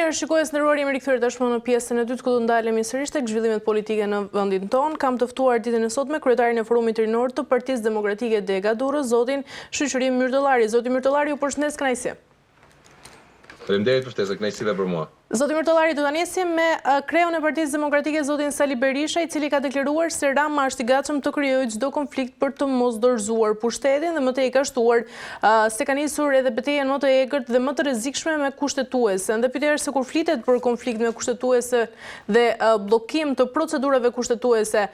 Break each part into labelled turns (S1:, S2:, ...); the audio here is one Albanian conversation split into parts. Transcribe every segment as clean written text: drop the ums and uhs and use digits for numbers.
S1: Mirëmëngjes, shikues nderuar, jemi rikthyer tashmë në pjesën e dytë ku do ndalemi sërish tek zhvillimet politike në vendin tonë. Kam të ftuar ditën e sotme kryetarin e Forumit Rinor të Partisë Demokratike Dega Durrës, zotin Shoqëri Myrtollari. Zoti Myrtollari, ju përshëndes, kënaqësi.
S2: Faleminderit për ftesën, kënaqësi dhe për mua.
S1: Zoti Myrtollari, do ta nisim me kreun e Partisë Demokratike, zotin Sali Berisha, i cili ka deklaruar se Rama është i gatshëm të krijojë çdo konflikt për të mos dorëzuar pushtetin dhe më tej ka shtuar se ka nisur edhe betejën më të egërt dhe më të rrezikshme me kushtetuese. Dhe pyetja është se kur flitet për konflikt me kushtetuese dhe bllokim të procedurave kushtetuese,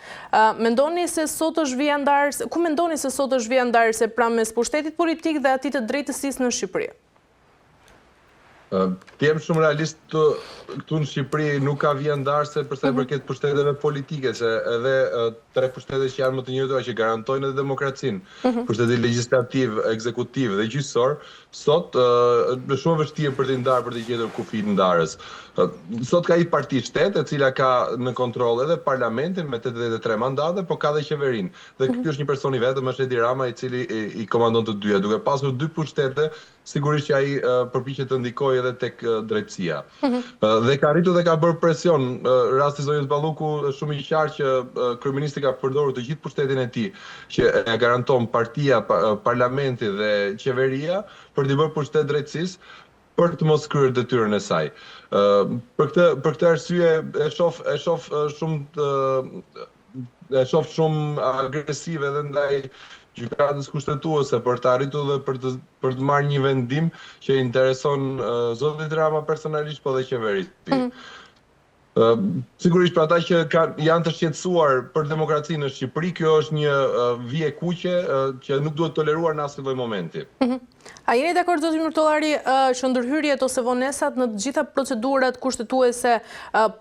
S1: mendoni se sot është vija ndarëse, ku mendoni se sot është vija ndarëse pra mes pushtetit politik dhe atij të drejtësisë në Shqipëri?
S2: Të jem shumë realist, këtu në Shqipëri nuk ka vija ndarëse për sa i përket pushteteve politike, se edhe tre pushtete që janë më të njëjta që garantojnë edhe demokracinë, pushteti legjislativ, ekzekutiv dhe gjyqësor, sot është shumë vështirë për të ndarë, për të gjetur kufi të ndarës. Sot ka një parti shtet, e cila ka në kontroll edhe parlamentin me 83 mandate, po ka dhe qeverinë. Dhe ky është një person i vetëm, është Edi Rama, i cili i komandon të dyja. Duke pasur dy pushtete, sigurisht që ai përpiqet të ndikojë edhe tek drejtësia. Dhe ka arritur dhe ka bërë presion. Rasti zonjës Balluku është shumë i qartë që kryeministri ka përdorur të gjithë pushtetin e tij, që e garanton partia, parlamenti dhe qeveria, për të bërë pushtet drejtësisë, për të mos kryer detyrën e saj. Për këtë arsye e shoh shumë agresive edhe ndaj gjykatës kushtetuese për të arritur dhe për të marrë një vendim që intereson zotit Rama personalisht, po dhe qeverisë. Sigurisht për ata që janë të shqetësuar për demokracinë në Shqipëri, kjo është një vije kuqe që nuk duhet toleruar në asnjë lloj momenti.
S1: A jeni dakord, zoti Myrtollari, që ndërhyrjet ose vonesat në të gjitha procedurat kushtetuese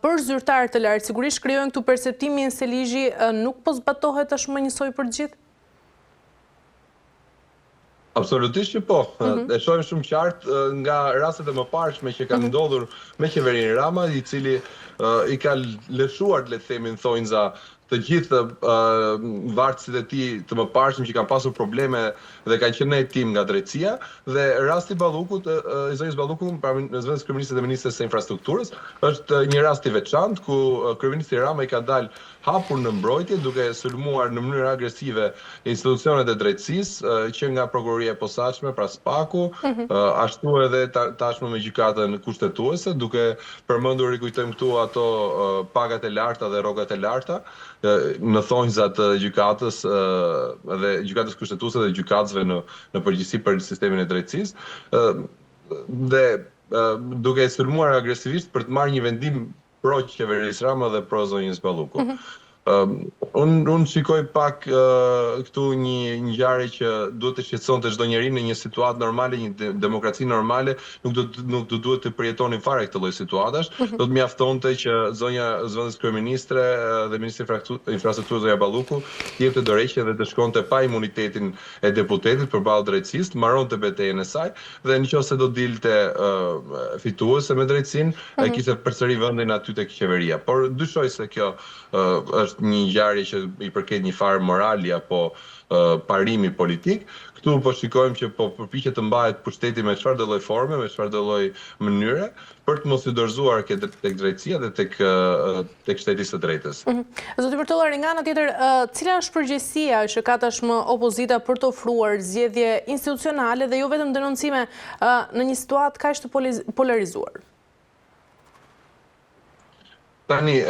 S1: për zyrtar të lartë sigurisht krijojnë këtu perceptimin se ligji nuk po zbatohet tashmë njësoj për të gjithë?
S2: Absolutisht që po. E shohim shumë qartë nga rastet e mëparshme që kanë ndodhur me qeverinë Rama, i cili i ka lëshuar, le të themi, thonjza të gjithë vartësit e tij të mëparshëm që kanë pasur probleme dhe kanë qenë në hetim nga drejtësia, dhe rasti Ballukut, i zonjës Balluku, zëvendës kryeministrit dhe ministres së infrastrukturës, është një rast i veçantë ku kryeministri Rama i ka dalë hapur në mbrojtje duke sulmuar në mënyrë agresive institucionet e drejtësisë, që nga prokuroria e posaçme, pra SPAK-u, ashtu edhe tashmë me gjykatën kushtetuese, duke përmendur, rikujtojmë këtu, ato pagat e larta dhe rrogat e larta në thonjzat të gjykatës dhe gjykatës kushtetuese dhe gjykatësve në përgjithësi për sistemin e drejtësisë, dhe duke sulmuar agresivisht për të marrë një vendim pro qeverisë Rama dhe pro zonjës Balluku. Unë shikoj pak këtu një ngjarje që duhet të shqetësonte çdo njeri në një situatë normale, një demokraci normale, nuk do duhet të përjetonin fare këtë lloj situatash. Do të mjaftonte që zonja zëvendës kryeministre dhe ministri i infrastrukturës zonja Balluku jepte dorëheqje dhe të shkonte pa imunitetin e deputetit përballë drejtësisë, mbaronte betejën e saj dhe nëse do dilte fituese me drejtësinë, ai kishte përsëri vendin aty tek qeveria. Por dyshoj se kjo është një ngjarje që i përket një farë morali apo parimi politik. Këtu po shikojmë që po përpiqet të mbahet pushteti me çfarëdo lloj forme, me çfarëdo lloj mënyre, për të mos i dorëzuar tek drejtësia dhe tek shteti së drejtës.
S1: Zoti Myrtollari, nga ana tjetër, cila është përgjegjësia që ka tashmë opozita për të ofruar zgjedhje institucionale dhe jo vetëm denoncime në një situatë kaq të polarizuar?
S2: Tani,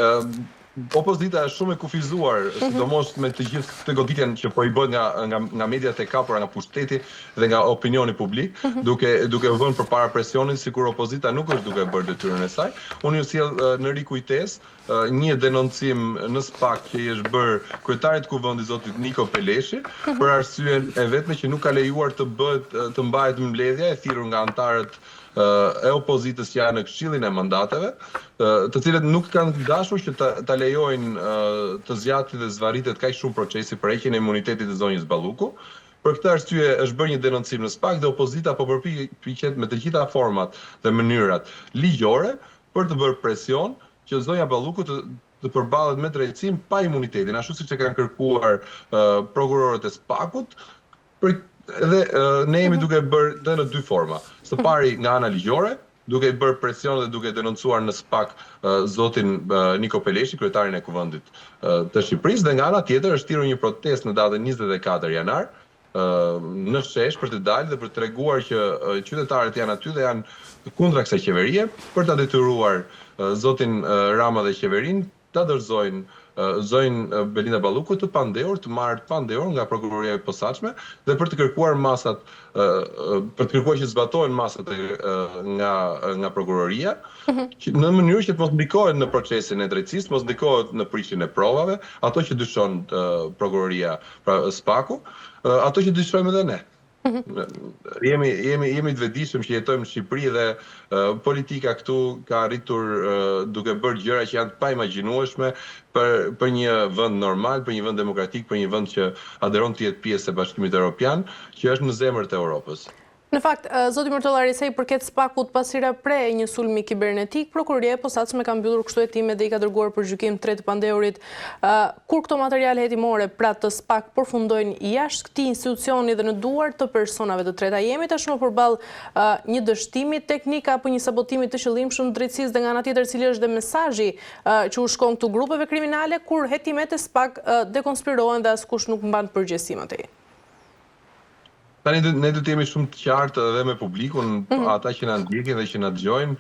S2: opozita është shumë e kufizuar, sidomos me të gjithë këtë goditjen që po i bën nga mediat e kapura, nga pushteti dhe nga opinioni publik, duke vënë përpara presionin sikur opozita nuk është duke bërë detyrën e saj. Unë ju sjell në rikujtesë një denoncim në SPAK që i është bërë kryetarit të kuvendit zotit Niko Peleshi, për arsyen e vetme që nuk ka lejuar të mbahet mbledhja e thirrur nga anëtarët e opozitës që janë në këshillin e mandateve, të cilët nuk kanë dashur që ta lejojnë të zgjatet dhe zvarritet kaq shumë procesi për heqjen e imunitetit të zonjës Balluku. Për këtë arsye është bërë një denoncim në SPAK dhe opozita po përpiqet me të gjitha format dhe mënyrat ligjore për të bërë presion që zonja Balluku të përballet me drejtësinë pa imunitetin, ashtu siç e kanë kërkuar prokurorët e SPAK-ut. Dhe ne jemi duke bërë dhe në dy forma. Së pari nga ana ligjore, duke i bërë presion dhe duke denoncuar në SPAK zotin Niko Peleshi, kryetarin e Kuvendit të Shqipërisë, dhe nga ana tjetër është thirrur një protestë në datën 24 janar në shesh për të dalë dhe për të treguar që qytetarët janë aty dhe janë kundra kësaj qeverie, për ta detyruar zotin Rama dhe qeverinë ta dorëzojnë zonjën Belinda Balluku të pandehur, të marrë pandehur nga prokuroria e posaçme dhe për të kërkuar masat, për të kërkuar që zbatohen masat nga prokuroria, në mënyrë që të mos ndikohet në procesin e drejtësisë, mos ndikohet në prishjen e provave, ato që dyshon prokuroria, pra SPAK-u, ato që dyshojmë edhe ne. Jemi të vetëdijshëm që jetojmë në Shqipëri dhe politika këtu ka arritur duke bërë gjëra që janë të paimagjinueshme për një vend normal, për një vend demokratik, për një vend që aderon të jetë pjesë e Bashkimit Evropian, që është në zemër të Europës.
S1: Në fakt, zoti Mërtollari, sa i përket SPAK-ut pasira prej një sulmi kibernetik, prokuroria e posaçme ka mbyllur kështu hetime dhe i ka dërguar për gjykim 3 të pandehurit. Kur këto materiale hetimore pra të SPAK përfundojnë jashtë këtij institucioni dhe në duar të personave të treta, jemi tashmë përballë një dështimi teknik apo një sabotimi të qëllimshëm të drejtësisë, dhe nga ana tjetër cili është dhe mesazhi që u shkon këtu grupeve kriminale kur hetimet e SPAK dekonspirohen dhe askush nuk mban përgjegjësi më tej.
S2: Tani ne do të jemi shumë të qartë edhe me publikun, ata që na ndjekin dhe që na dëgjojnë,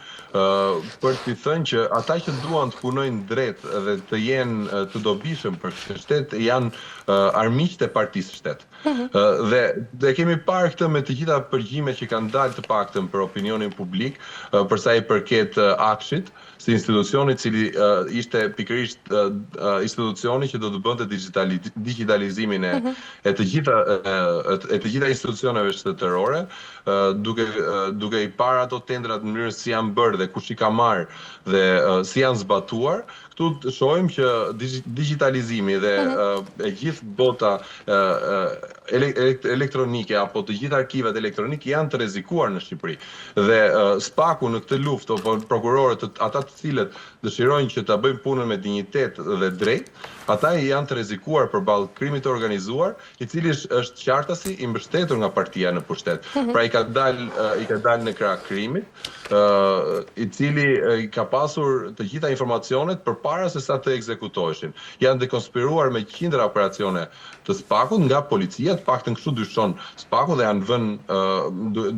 S2: për t'i thënë që ata që duan të punojnë drejt dhe të jenë të dobishëm për këtë shtet janë armiqtë e partisë shtet. Dhe kemi parë këtë me të gjitha përgjimet që kanë dalë të paktën për opinionin publik, për sa i përket Akshit, si institucioni i cili ishte pikërisht institucioni që do të bënte digitalizimin e të gjitha institucioneve shtetërore, duke i parë ato tendrat në mënyrën si janë bërë dhe kush i ka marrë dhe si janë zbatuar. Këtu shohim që digitalizimi dhe e gjithë bota elektronike apo të gjithë arkivat elektronike janë të rrezikuar në Shqipëri. Dhe SPAK-u në këtë luftë, apo prokurorët, ata të cilët dëshirojnë që ta bëjnë punën me dinjitet dhe drejt, ata janë të rrezikuar përballë krimit të organizuar, i cili është qartasi i mbështetur nga partia në pushtet. Pra i ka dalë në krah krimit, i cili ka pasur të gjitha informacionet përpara se sa të ekzekutoheshin. Janë dekonspiruar me qindra operacione të SPAK-ut nga policia, të paktën kështu dyshon SPAK-u, dhe janë vënë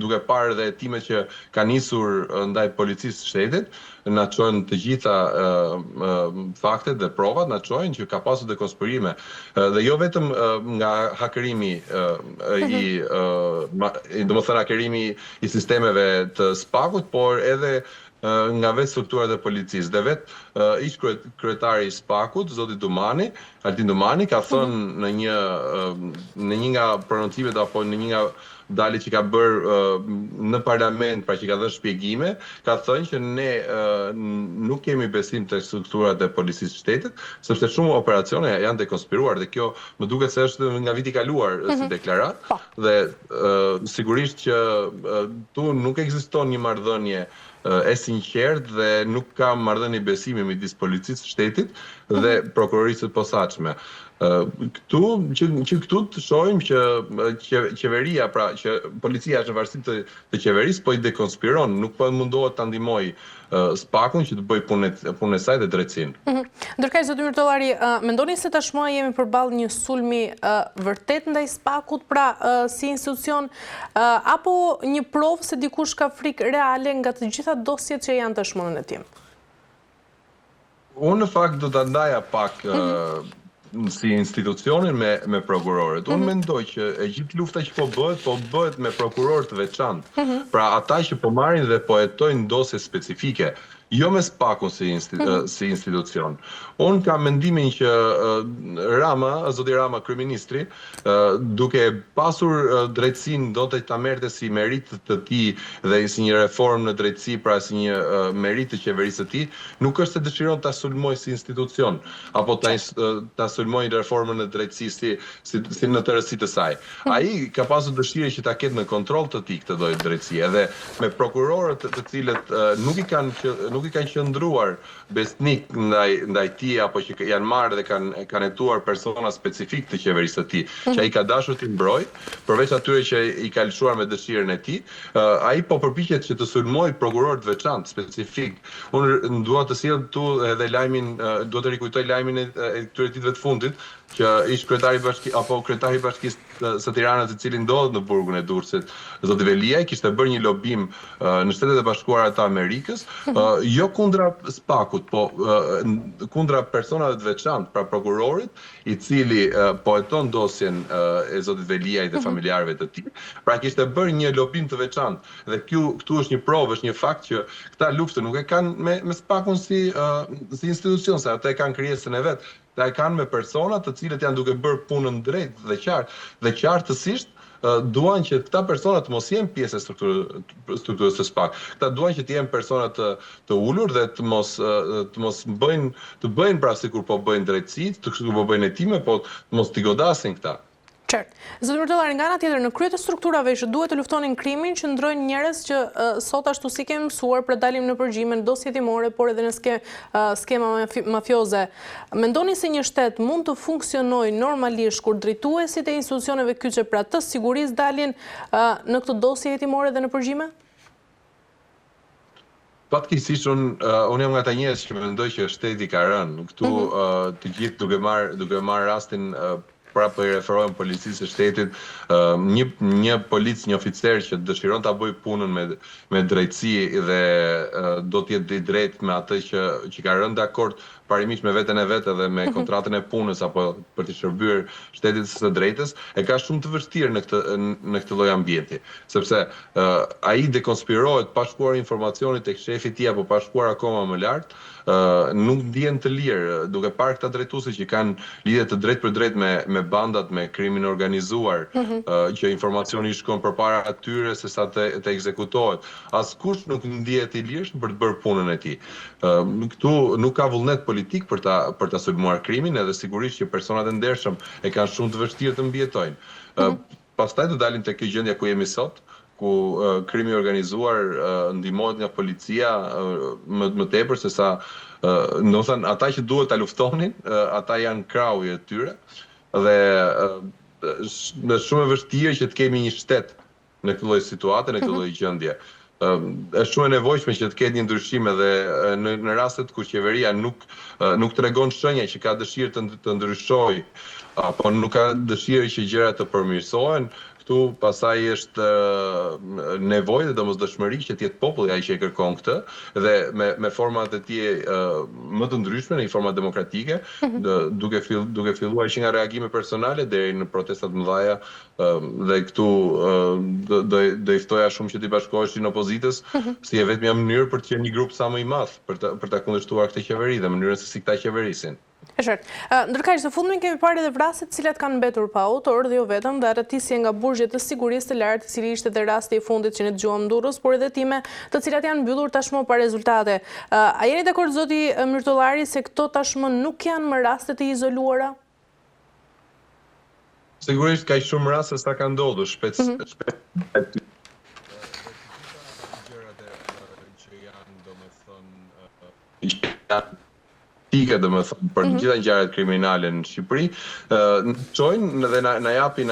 S2: duke parë dhe hetimet që ka nisur ndaj policisë shtetit, na çojnë të gjitha faktet dhe provat, na çojnë që ka pasur dekonspirime dhe jo vetëm nga hakerimi hakerimi i sistemeve të SPAK-ut, por edhe nga vetë strukturat e policisë. Dhe vetë ish kryetari i SPAK-ut, zoti Dumani, Altin Dumani, ka thënë në një nga prononcimet apo në një nga dalë që ka bërë në parlament, pra që ka dhënë shpjegime, ka thënë që ne nuk kemi besim të strukturat e policisë shtetit, sepse shumë operacione janë dekonspiruar, dhe kjo më duket se është nga viti kaluar si deklarat, dhe sigurisht që tu nuk ekziston një marrëdhënie e sinqert dhe nuk ka marrëdhënie besimi midis policisë shtetit dhe prokurorisë së posaçme. Këtu të shohim që qeveria, pra që policia është në varësi të qeverisë, po i dekonspiron, nuk po mundohet ta ndihmojë SPAK-un që të bëjë punën e saj dhe drejtësinë.
S1: Ndërkaq, zoti Mërtollari, mendoni se tashmë jemi përballë një sulmi vërtet ndaj SPAK-ut, pra si institucion, apo një provë se dikush ka frikë reale nga të gjitha dosjet që janë tashmë në hetim?
S2: Unë në fakt do ta ndaja pak si institucionin me prokurorët. Unë mendoj që e gjithë lufta që po bëhet me prokurorë të veçantë. Pra ata që po marrin dhe po hetojnë dosje specifike, jo me SPAK-un si institucion. Unë kam mendimin që zoti Rama, kryeministri, duke pasur drejtësinë, do të ta merrte si merit të tij dhe si një reformë në drejtësi, pra si një merit të qeverisë së tij, nuk është se dëshiron ta sulmojë si institucion, apo ta sulmojë reformën në drejtësi si në tërësi të saj. Ai ka pasur dëshirë që ta ketë në kontroll të tij këtë lloj drejtësie, edhe me prokurorët të cilët nuk i nuk i kanë qëndruar besnik ndaj tij apo që janë marrë dhe kanë hetuar persona specifik të qeverisë së tij, që ai ka dashur t'i mbrojë, përveç atyre që i ka lëshuar me dëshirën e tij, ai po përpiqet që të sulmojë prokuror të veçantë specifik. Unë dua të sjell këtu edhe lajmin, dua të rikujtoj lajmin e këtyre ditëve të fundit, që ish kryetari i Bashkisë së Tiranës, i cili ndodhet në burgun e Durrësit, zoti Veliaj, kishte bërë një lobim në Shtetet e Bashkuara të Amerikës, jo kundra SPAK-ut, po kundra personave të veçantë, pra prokurorit, i cili po heton dosjen e zotit Veliaj dhe familjarëve të tij. Pra kishte bërë një lobim të veçantë dhe këtu është një provë, është një fakt që këta luftë nuk e kanë me SPAK-un si institucion, se ata e kanë krijesën e vet. Ata e kanë me persona të cilët janë duke bërë punën drejt dhe qartë, dhe qartësisht duan që këta persona të mos jenë pjesë e strukturës së SPAK. Këta duan që të jenë persona të ulur dhe të mos bëjnë pra sikur po bëjnë drejtësi, sikur po bëjnë hetime, po të mos t'i godasin këta.
S1: Qartë. Zoti Myrtollari, nga ana tjetër, në krye të strukturave që duhet të luftonin krimin, qëndrojnë njerëz që sot ashtu si kemi mësuar për dalim në përgjime në dosje hetimore, por edhe në skema mafioze. Mendoni se një shtet mund të funksionojë normalisht kur drejtuesit e institucioneve kyçe pra të sigurisë dalin në këtë dosje hetimore dhe në përgjime?
S2: Fatkeqësisht unë jam nga ata njerëz që mendoj që shteti ka rënë. Këtu të gjithë duke marr rastin pra po i referohem policisë së shtetit, një një oficer që dëshiron ta bëjë punën me drejtësi dhe do të jetë i drejtë me atë që ka rënë dakord parimisht me veten e vet dhe me kontratën e punës apo për të shërbyer shtetit së drejtës, e ka shumë të vështirë në këtë lloj ambienti, sepse ai dekonspirohet pa shkuar informacioni tek shefi i tij apo pa shkuar akoma më lart, nuk ndjen të lirë, duke parë këta drejtuese që kanë lidhje të drejtë për drejtë me bandat, me krimin organizuar, që informacioni shkon përpara atyre sesa të ekzekutohet. Askush nuk ndihet i lirshëm për të bërë punën e tij. Këtu nuk ka vullnet politik për ta sulmuar krimin, edhe sigurisht që personat e ndershëm e kanë shumë të vështirë të mbijetojnë. Pastaj do dalim tek kjo gjendje ku jemi sot, ku krimi i organizuar ndihmohet nga policia më tepër se sa, do të thënë, ata që duhet ta luftonin, ata janë krau i tyre dhe është shumë e vështirë që të kemi një shtet në këtë lloj situate, në këtë lloj gjendje. Është shumë e nevojshme që të ketë një ndryshim edhe në rastet ku qeveria nuk tregon shenja që ka dëshirë të ndryshojë apo nuk ka dëshirë që gjërat të përmirësohen. Këtu pasaj është nevojë dhe domosdoshmëri që të jetë populli ai që e kërkon këtë dhe me format e tij më të ndryshme, në forma demokratike, duke filluar që nga reagime personale deri në protestat mëdha, dhe këtu do i ftoja shumë që t'i bashkohesh në opozitës, si e vetmja mënyrë për të qenë një grup sa më i madh për ta kundërshtuar këtë qeveri dhe mënyrën se si këta qeverisin.
S1: E qartë. Ndërkaq së fundmi kemi parë edhe vrasjet të cilat kanë mbetur pa autor dhe jo vetëm, dhe arretisje nga burgjet të sigurisë të lartë, i cili ishte edhe rasti i fundit që ne dëgjuam në Durrës, por edhe time të cilat janë mbyllur tashmë pa rezultate. A jeni dakord zoti Myrtollari se këto tashmë nuk janë më raste të izoluara?
S2: Sigurisht ka shumë raste sa ka ndodhur shpejt. Për të gjitha ngjarjet kriminale në Shqipëri, çojnë dhe na japin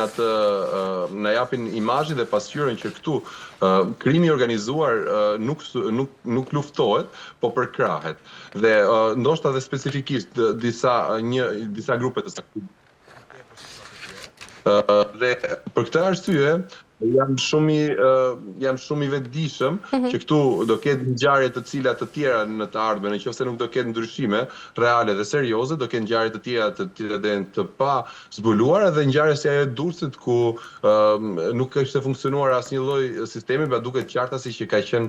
S2: imazhin dhe pasqyrën që këtu krimi i organizuar nuk luftohet, po përkrahet. Dhe ndoshta dhe specifikisht disa grupe të saktuara. Dhe për këtë arsye jam shumë i vetëdijshëm që këtu do ketë ngjarje të cilat të tjera në të ardhmen, nëse nuk do ketë ndryshime reale dhe serioze, do ketë ngjarje të tjera të cilat janë të pa zbuluara dhe ngjarje si ajo e Durrësit ku nuk kishte funksionuar asnjë lloj sistemi, pa duket qartësi që ka qenë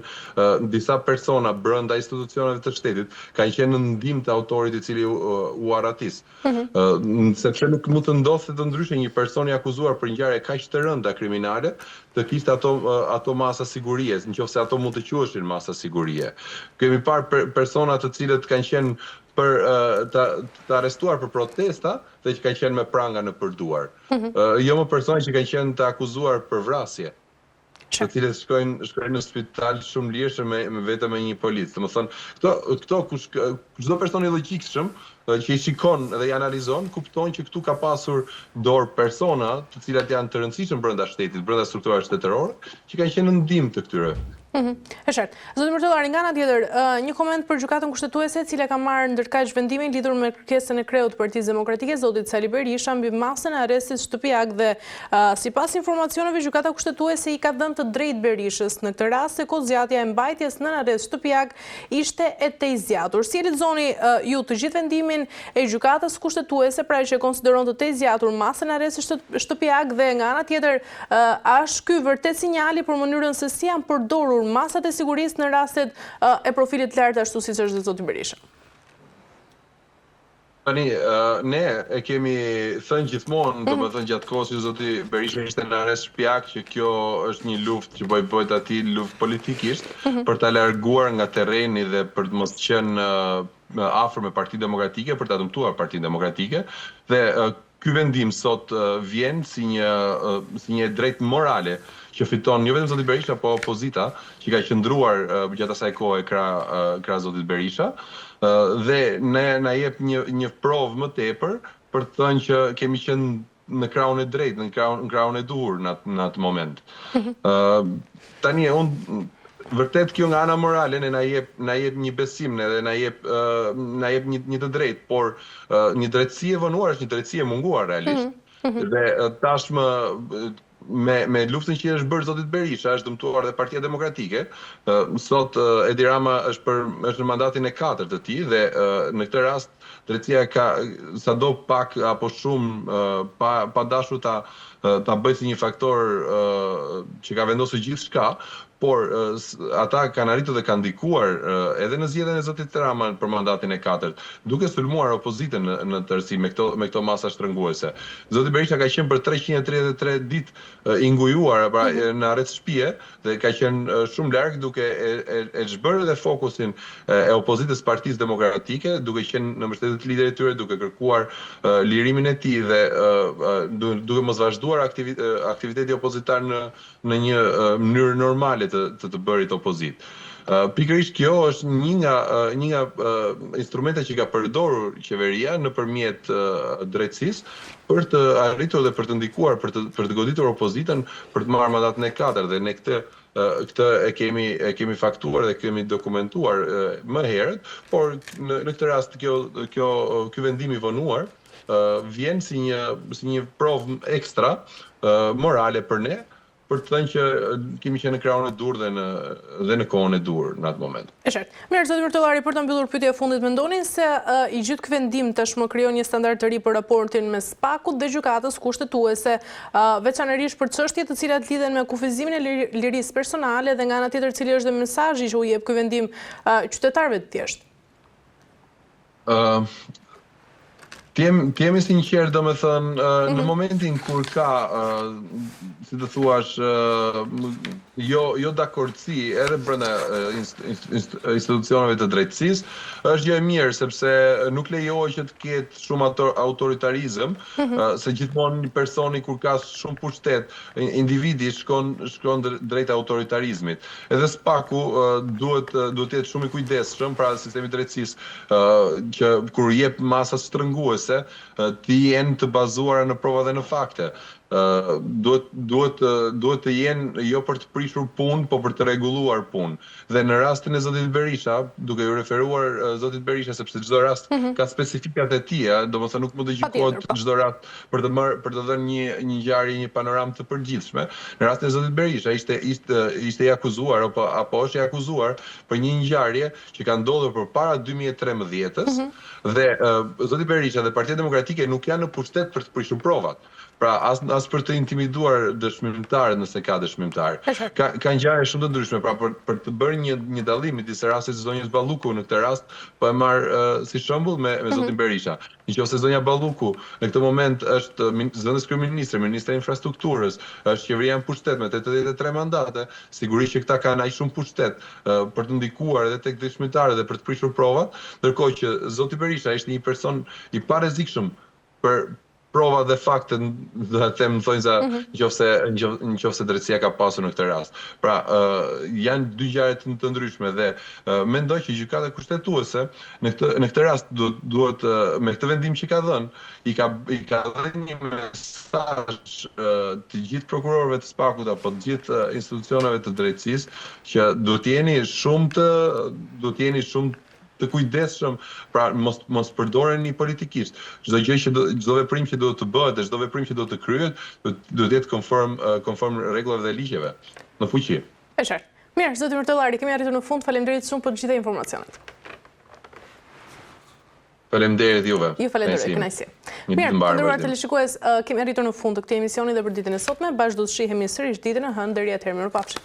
S2: disa persona brenda institucioneve të shtetit kanë qenë në ndihmë të autorit i cili u arratis. Sepse nuk mund të ndodhte të ndryshe një person i akuzuar për ngjarje kaq të rënda kriminale të kishte ato masa sigurie, nëse ato mund të quheshin masa sigurie. Kemi parë persona të cilët kanë qenë të arrestuar për protesta dhe që kanë qenë me pranga në përduar. Jo më persona që kanë qenë të akuzuar për vrasje. të cilët shkojnë në spital shumë lirshëm vetëm me një policë. Domethënë, çdo person i logjikshëm që i shikon dhe i analizon, kupton që këtu ka pasur dorë persona të cilat janë të rëndësishëm brenda shtetit, brenda strukturave shtetërore, që kanë qenë në ndihmë të këtyre.
S1: E qartë. Zoti Mërtellari, nga ana tjetër, një koment për gjykatën kushtetuese, e cila ka marrë ndërkaq vendimin lidhur me kërkesën e kreut të Partisë Demokratike, zotit Sali Berisha, mbi masën e arrestit shtëpiak dhe sipas informacioneve, gjykata kushtetuese i ka dhënë të drejtë Berishës në këtë rast se kozgjatja e mbajtjes nën arrest shtëpiak ishte e tejzjatur. Si e lexoni ju të gjithë vendimin e gjykatës kushtetuese, pra që konsideron të tejzjatur masën e arrestit shtëpiak dhe nga ana tjetër, është ky vërtet sinjali për mënyrën se si janë përdorur masat e sigurisë në rastet e profilit lartë ashtu siç është dhe zoti Berisha?
S2: Tani, ne e kemi thënë gjithmonë, domethënë gjatë kohës që zoti Berisha ishte në arrest shtëpiak, që kjo është një luftë që bëhet atij luftë politikisht për ta larguar nga terreni dhe për të mos qenë afër me Partinë Demokratike, për ta dëmtuar Partinë Demokratike dhe ky vendim sot vjen si një drejtë morale që fiton jo vetëm zoti Berisha, po opozita, që ka qëndruar gjatë asaj kohe krah zotit Berisha, dhe na jep një provë më tepër për të thënë që kemi qenë në krahun e drejtë, në krahun e duhur në atë moment. Tani vërtet kjo nga ana morale na jep një besim dhe na jep një të drejtë, por një drejtësi e vonuar është një drejtësi e munguar realisht. Dhe tashmë me luftën që është bërë zotit Berisha, është dëmtuar dhe Partia Demokratike. Sot Edi Rama është në mandatin e 4 të tij dhe në këtë rast drejtësia ka sado pak apo shumë pa dashur ta bëjë si një faktor që ka vendosur gjithçka, por ata kanë arritur dhe kanë ndikuar edhe në zgjedhjen e zotit Rama për mandatin e 4, duke sulmuar opozitën në tërësi me këto masa shtrënguese. Zoti Berisha ka qenë për 333 ditë i ngujuar në arrest shtëpie dhe ka qenë shumë larg duke e zhbërë dhe fokusin e opozitës Partisë Demokratike, duke qenë në mbështetje të liderit tyre, duke kërkuar lirimin e tij dhe duke mos vazhduar aktiviteti opozitar në një mënyrë normale të bërit opozit. Pikërisht kjo është një nga instrumentet që ka përdorur qeveria nëpërmjet drejtësisë për të arritur dhe për të ndikuar, për të goditur opozitën për të marrë mandatin e 4 dhe ne këtë e kemi faktuar dhe kemi dokumentuar më herët, por në këtë rast ky vendim i vonuar vjen si një provë ekstra morale për ne, për të thënë që kemi qenë në krahun e dur dhe në kohën e dur në atë moment.
S1: E qartë. Mirë, zoti Mërtellari, për të mbyllur pyetja e fundit, mendonin se i gjithë ky vendim tashmë krijon një standard të ri për raportin mes SPAK-ut dhe gjykatës kushtetuese, veçanërisht për çështje të cilat lidhen me kufizimin e lirisë personale dhe nga ana tjetër cili është dhe mesazhi që u jep ky vendim qytetarëve të thjeshtë?
S2: Të jemi sinqert, domethënë, në momentin kur ka, si të thuash, jo dakordsi edhe brenda institucioneve të drejtësisë, është gjë e mirë sepse nuk lejohet që të ketë shumë autoritarizëm, se gjithmonë një personi kur ka shumë pushtet, individi shkon drejt autoritarizmit. Edhe SPAK-u duhet të jetë shumë i kujdesshëm pra sistemi i drejtësisë që kur jep masa shtrënguese të jenë të bazuara në prova dhe në fakte. Duhet të jenë jo për të prishur punë, po për të rregulluar punë. Dhe në rastin e zotit Berisha, duke ju referuar zotit Berisha, sepse çdo rast ka specifikat e tij, domethënë nuk mund të gjykohet çdo rast për të dhënë një ngjarje, një panoramë të përgjithshme. Në rastin e zotit Berisha ishte i akuzuar apo është i akuzuar për një ngjarje që ka ndodhur përpara 2013-s dhe zoti Berisha dhe Partia Demokratike nuk janë në pushtet për të prishur provat. Pra as për të intimiduar dëshmimtarët nëse ka dëshmimtar. Ka ngjarje shumë të ndryshme, pra për të bërë një dallim midis rastit të zonjës Balluku në këtë rast, po e marr si shembull me zotin Berisha. Nëse zonja Balluku në këtë moment është zëvendës kryeministre, ministre e infrastrukturës, është qeveria në pushtet me 83 mandate, sigurisht që këta kanë aq shumë pushtet për të ndikuar edhe tek dëshmitarët dhe për të prishur provat, ndërkohë që zoti Berisha ishte një person i parrezikshëm prova dhe fakte, do të them, thonjza, nëse drejtësia ka pasur në këtë rast. Pra, janë dy gjëra të ndryshme dhe mendoj që gjykata kushtetuese në këtë rast duhet me këtë vendim që ka dhënë, i ka dhënë një mesazh të gjithë prokurorëve të SPAK-ut apo të gjithë institucioneve të drejtësisë që duhet jeni shumë të kujdesshëm, pra mos përdoreni politikisht. Çdo veprim që duhet të bëhet dhe çdo veprim që duhet të kryhet, duhet të jetë konform rregullave dhe ligjeve. Në fuqi.
S1: E qartë. Mirë, zoti Mërtollari, kemi arritur në fund. Faleminderit shumë për të gjitha informacionet.
S2: Faleminderit juve.
S1: Ju falenderoj, kënaqësi. Mirë, të nderuar teleshikues, kemi arritur në fund të këtij emisioni dhe për ditën e sotme. Bashkë do të shihemi sërish ditën e hënë, deri atëherë mirupafshim.